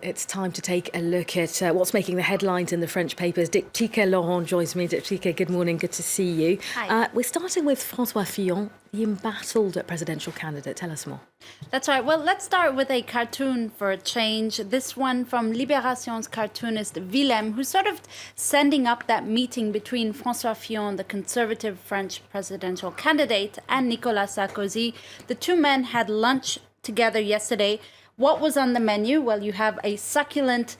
It's time to take a look at what's making the headlines in the French papers. Diptyque Laurent joins me. Diptyque, good morning. Good to see you. Hi. We're starting with François Fillon, the embattled presidential candidate. Tell us more. That's right. Well, let's start with a cartoon for a change. This one from Libération's cartoonist Willem, who's sort of sending up that meeting between François Fillon, the conservative French presidential candidate, and Nicolas Sarkozy. The two men had lunch together yesterday. What was on the menu? Well, you have a succulent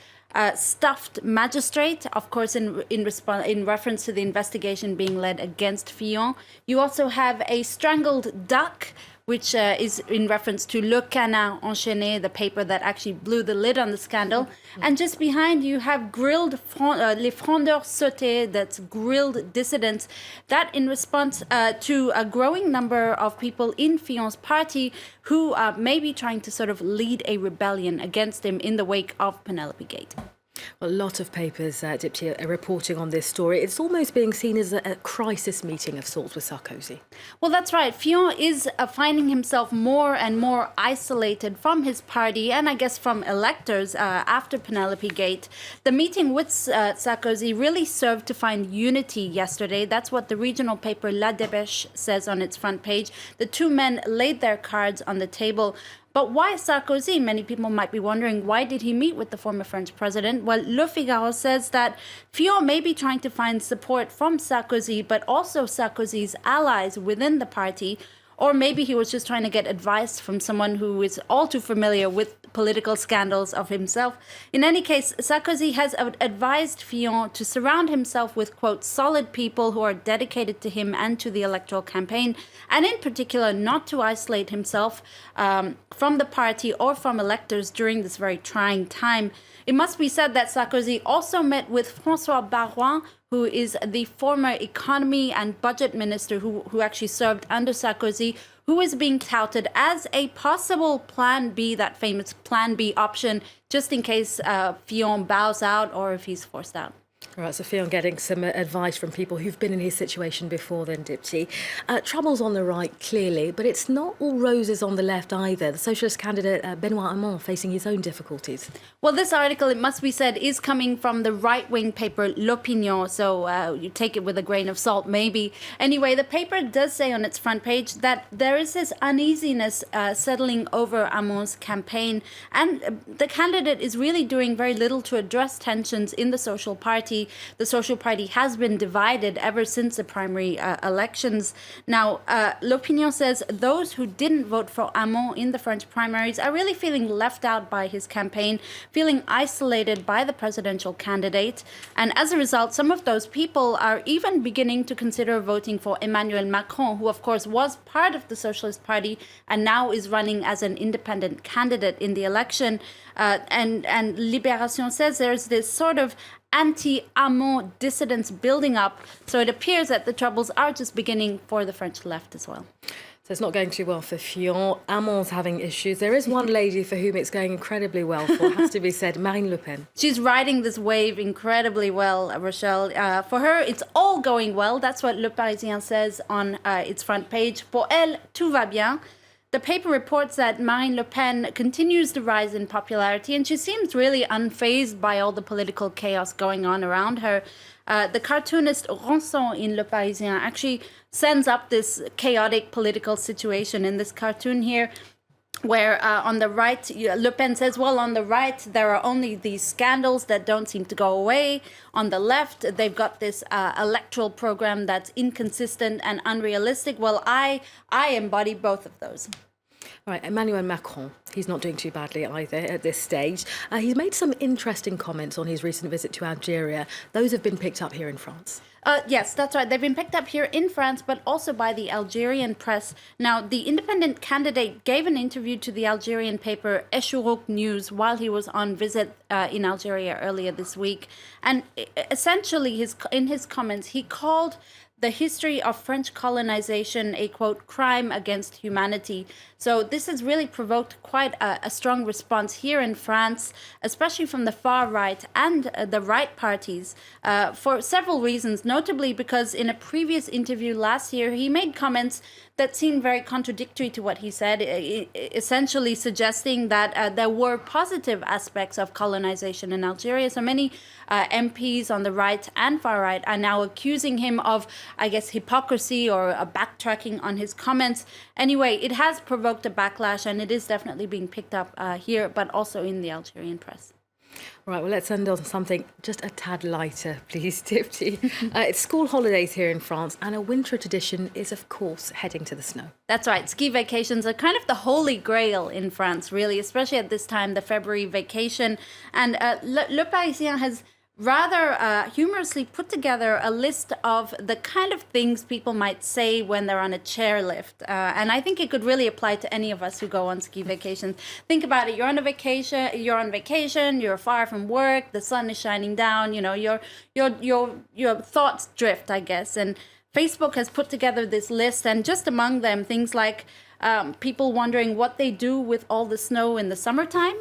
stuffed magistrate, of course, in reference to the investigation being led against Fillon. You also have a strangled duck, which is in reference to Le Canard Enchaîné, the paper that actually blew the lid on the scandal. And just behind you have grilled Les Frondeurs Sautés, that's grilled dissidents. That in response to a growing number of people in Fillon's party who may be trying to sort of lead a rebellion against him in the wake of Penelope Gate. Well, a lot of papers, Diptyque, are reporting on this story. It's almost being seen as a crisis meeting of sorts with Sarkozy. Well, that's right. Fillon is finding himself more and more isolated from his party and I guess from electors after Penelope Gate. The meeting with Sarkozy really served to find unity yesterday. That's what the regional paper La Dépêche says on its front page. The two men laid their cards on the table. But why Sarkozy? Many people might be wondering, why did he meet with the former French president? Well, Le Figaro says that Fillon may be trying to find support from Sarkozy, but also Sarkozy's allies within the party. Or maybe he was just trying to get advice from someone who is all too familiar with political scandals of himself. In any case, Sarkozy has advised Fillon to surround himself with, quote, solid people who are dedicated to him and to the electoral campaign, and in particular not to isolate himself from the party or from electors during this very trying time. It must be said that Sarkozy also met with François Baroin, who is the former economy and budget minister who actually served under Sarkozy, who is being touted as a possible plan B, that famous plan B option, just in case Fillon bows out or if he's forced out. All right, so Fillon getting some advice from people who've been in his situation before then, Diptyque. Trouble's on the right, clearly, but it's not all roses on the left either. The socialist candidate, Benoît Hamon, facing his own difficulties. Well, this article, it must be said, is coming from the right-wing paper L'Opinion, so you take it with a grain of salt, maybe. Anyway, the paper does say on its front page that there is this uneasiness settling over Hamon's campaign, and the candidate is really doing very little to address tensions in the Social Party. The Social Party has been divided ever since the primary elections. Now, L'Opinion says those who didn't vote for Hamon in the French primaries are really feeling left out by his campaign, feeling isolated by the presidential candidate. And as a result, some of those people are even beginning to consider voting for Emmanuel Macron, who, of course, was part of the Socialist Party and now is running as an independent candidate in the election. And Libération says there's this sort of anti-Hamon dissidents building up. So it appears that the troubles are just beginning for the French left as well. So it's not going too well for Fillon. Hamon's having issues. There is one lady for whom it's going incredibly well for, has to be said, Marine Le Pen. She's riding this wave incredibly well, Rochelle. For her, it's all going well. That's what Le Parisien says on its front page. Pour elle, tout va bien. The paper reports that Marine Le Pen continues to rise in popularity, and she seems really unfazed by all the political chaos going on around her. The cartoonist Ronson in Le Parisien actually sends up this chaotic political situation in this cartoon here, where on the right, Le Pen says, well, on the right, there are only these scandals that don't seem to go away. On the left, they've got this electoral program that's inconsistent and unrealistic. Well, I embody both of those. All right, Emmanuel Macron, he's not doing too badly either at this stage. He's made some interesting comments on his recent visit to Algeria. Those have been picked up here in France. Yes, that's right. They've been picked up here in France, but also by the Algerian press. Now, the independent candidate gave an interview to the Algerian paper Echourouk News while he was on visit in Algeria earlier this week. And essentially, in his comments, he called the history of French colonization a, quote, crime against humanity. So this has really provoked quite a strong response here in France, especially from the far right and the right parties, for several reasons, notably because in a previous interview last year, he made comments that seemed very contradictory to what he said, essentially suggesting that there were positive aspects of colonization in Algeria. So many MPs on the right and far right are now accusing him of, I guess, hypocrisy or backtracking on his comments. Anyway, it has provoked a backlash, and it is definitely being picked up here, but also in the Algerian press. Right, well, let's end on something just a tad lighter, please, Dipti. It's school holidays here in France, and a winter tradition is, of course, heading to the snow. That's right. Ski vacations are kind of the holy grail in France, really, especially at this time, the February vacation. And Le Parisien has rather humorously put together a list of the kind of things people might say when they're on a chairlift. And I think it could really apply to any of us who go on ski vacations. Think about it. You're on vacation, you're far from work, the sun is shining down, you know, your thoughts drift, I guess. And Facebook has put together this list, and just among them, things like people wondering what they do with all the snow in the summertime.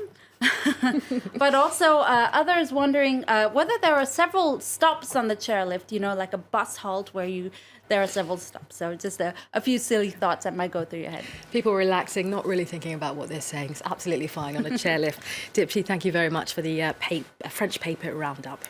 But also others wondering whether there are several stops on the chairlift, you know, like a bus halt where there are several stops. So just a few silly thoughts that might go through your head. People relaxing, not really thinking about what they're saying. It's absolutely fine on a chairlift. Dipti, thank you very much for the French paper roundup.